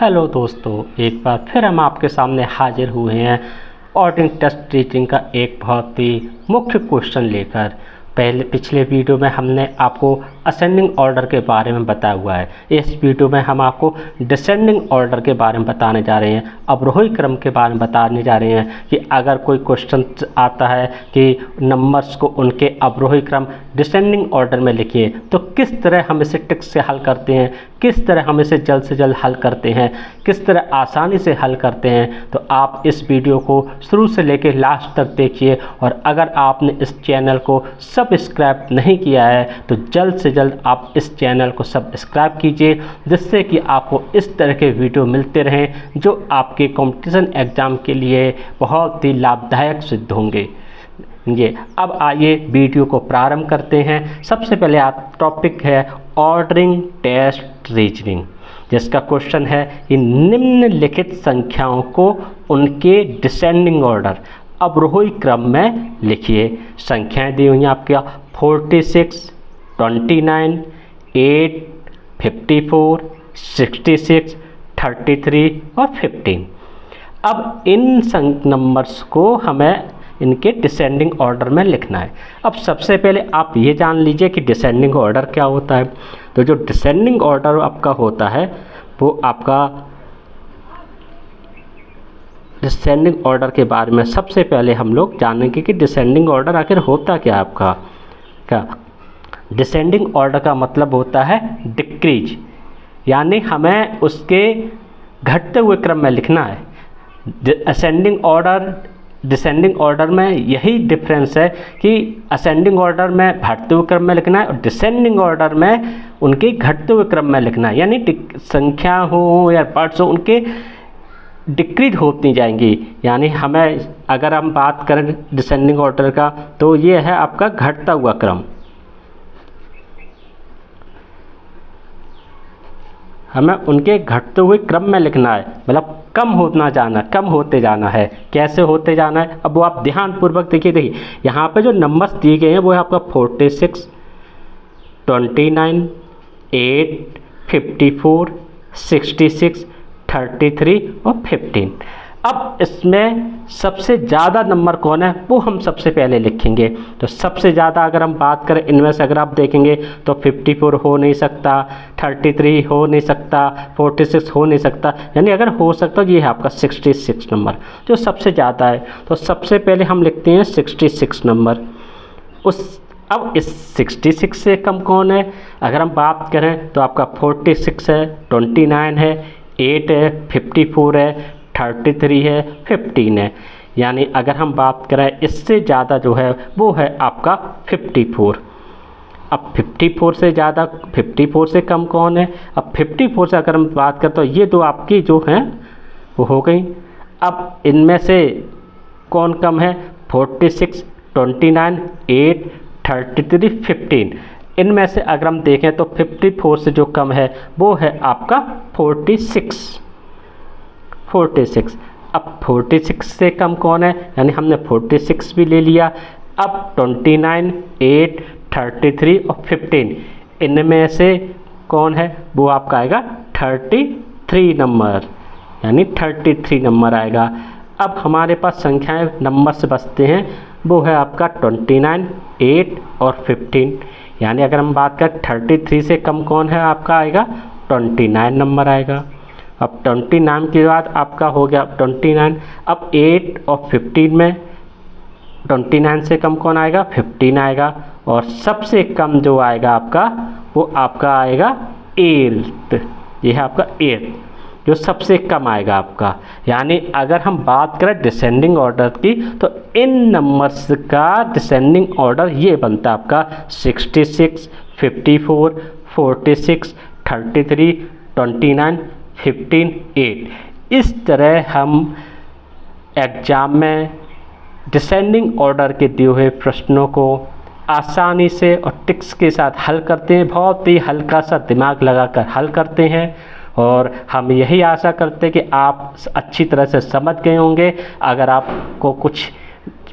Hello दोस्तों, एक बार फिर हम आपके सामने हाजिर हुए हैं ऑर्डिनरी टेस्ट टीचिंग का एक बहुत ही मुख्य क्वेश्चन लेकर। पिछले वीडियो में हमने आपको असेंडिंग ऑर्डर के बारे में बताया हुआ है। इस वीडियो में हम आपको डिसेंडिंग ऑर्डर के बारे में बताने जा रहे हैं, अवरोही क्रम के बारे में बताने जा रहे हैं कि अगर कोई क्वेश्चन आता है कि नंबर्स को उनके अवरोही क्रम डिसेंडिंग ऑर्डर में लिखिए तो किस तरह हम इसे टिक से हल करते हैं, किस तरह हम इसे जल्द से जल्द हल करते हैं, किस तरह आसानी से हल करते हैं। तो आप इस वीडियो को शुरू से लेकर लास्ट तक देखिए और अगर आपने इस चैनल को सब्सक्राइब नहीं किया है तो जल्द से जल्द आप इस चैनल को सब्सक्राइब कीजिए, जिससे कि आपको इस तरह के वीडियो मिलते रहें जो आपके कंपटीशन एग्ज़ाम के लिए बहुत ही लाभदायक सिद्ध होंगे। ये अब आइए वीडियो को प्रारंभ करते हैं। सबसे पहले आप टॉपिक है ऑर्डरिंग टेस्ट रीजनिंग, जिसका क्वेश्चन है कि निम्नलिखित संख्याओं को उनके डिसेंडिंग ऑर्डर अवरोही क्रम में लिखिए। संख्याएं दी हुई हैं आपके 46, 29, 8, 54, 66, 33 और 15। अब इन नंबर्स को हमें इनके डिसेंडिंग ऑर्डर में लिखना है। अब सबसे पहले आप ये जान लीजिए कि डिसेंडिंग ऑर्डर क्या होता है। तो जो डिसेंडिंग ऑर्डर आपका होता है वो आपका डिसेंडिंग ऑर्डर के बारे में सबसे पहले हम लोग जानेंगे कि डिसेंडिंग ऑर्डर आखिर होता क्या है आपका। क्या डिसेंडिंग ऑर्डर का मतलब होता है डिक्रीज, यानी हमें उसके घटते हुए क्रम में लिखना है। असेंडिंग ऑर्डर डिसेंडिंग ऑर्डर में यही डिफरेंस है कि असेंडिंग ऑर्डर में बढ़ते हुए क्रम में लिखना है और डिसेंडिंग ऑर्डर में उनके घटते हुए क्रम में लिखना है। यानी संख्या हो या पार्ट्स हो उनके डिक्रीज होती जाएंगी। यानी हमें अगर हम बात करें डिसेंडिंग ऑर्डर का तो ये है आपका घटता हुआ क्रम। हमें उनके घटते हुए क्रम में लिखना है, मतलब कम होते जाना है। कैसे होते जाना है अब वो आप ध्यानपूर्वक देखिए यहाँ पे जो नंबर्स दिए गए हैं वो है आपका 46, 29, 8, 54, 66, 33 और 15। अब इसमें सबसे ज़्यादा नंबर कौन है वो हम सबसे पहले लिखेंगे। तो सबसे ज़्यादा अगर हम बात करें इनमें से अगर आप देखेंगे तो 54 हो नहीं सकता, 33 हो नहीं सकता, 46 हो नहीं सकता, यानी अगर हो सकता ये है आपका 66 नंबर जो सबसे ज़्यादा है। तो सबसे पहले हम लिखते हैं 66 नंबर। अब इस 66 से कम कौन है अगर हम बात करें तो आपका 46 है, 29 है, 8 है, 54 है, 33 है, 15 है। यानी अगर हम बात करें इससे ज़्यादा जो है वो है आपका 54। अब 54 से ज़्यादा 54 से कम कौन है। अब 54 से अगर हम बात करें तो ये दो आपकी जो हैं वो हो गई। अब इनमें से कौन कम है 46, 29, 8, 33, 15। इनमें से अगर हम देखें तो 54 से जो कम है वो है आपका 46। अब 46 से कम कौन है, यानी हमने 46 भी ले लिया। अब 29, 8, 33 और 15 इनमें से कौन है वो आपका आएगा 33 नंबर, यानी 33 नंबर आएगा। अब हमारे पास संख्याएं नंबर से बचते हैं वो है आपका 29, 8 और 15। यानी अगर हम बात करें 33 से कम कौन है आपका आएगा 29 नंबर आएगा। अब 29 के बाद आपका हो गया 29। अब 8 और 15 में 29 से कम कौन आएगा 15 आएगा और सबसे कम जो आएगा आपका वो आपका आएगा 8। ये है आपका 8 जो सबसे कम आएगा आपका। यानी अगर हम बात करें डिसेंडिंग ऑर्डर की तो इन नंबर्स का डिसेंडिंग ऑर्डर ये बनता है आपका 66, 54, 46, 33, 29, 15, 8। इस तरह हम एग्ज़ाम में डिसेंडिंग ऑर्डर के दिए हुए प्रश्नों को आसानी से और टिक्स के साथ हल करते हैं। बहुत ही हल्का सा दिमाग लगाकर हल करते हैं और हम यही आशा करते हैं कि आप अच्छी तरह से समझ गए होंगे। अगर आपको कुछ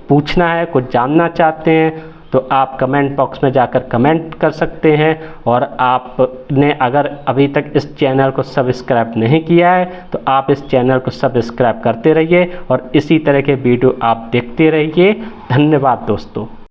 पूछना है, कुछ जानना चाहते हैं तो आप कमेंट बॉक्स में जाकर कमेंट कर सकते हैं। और आपने अगर अभी तक इस चैनल को सब्सक्राइब नहीं किया है तो आप इस चैनल को सब्सक्राइब करते रहिए और इसी तरह के वीडियो आप देखते रहिए। धन्यवाद दोस्तों।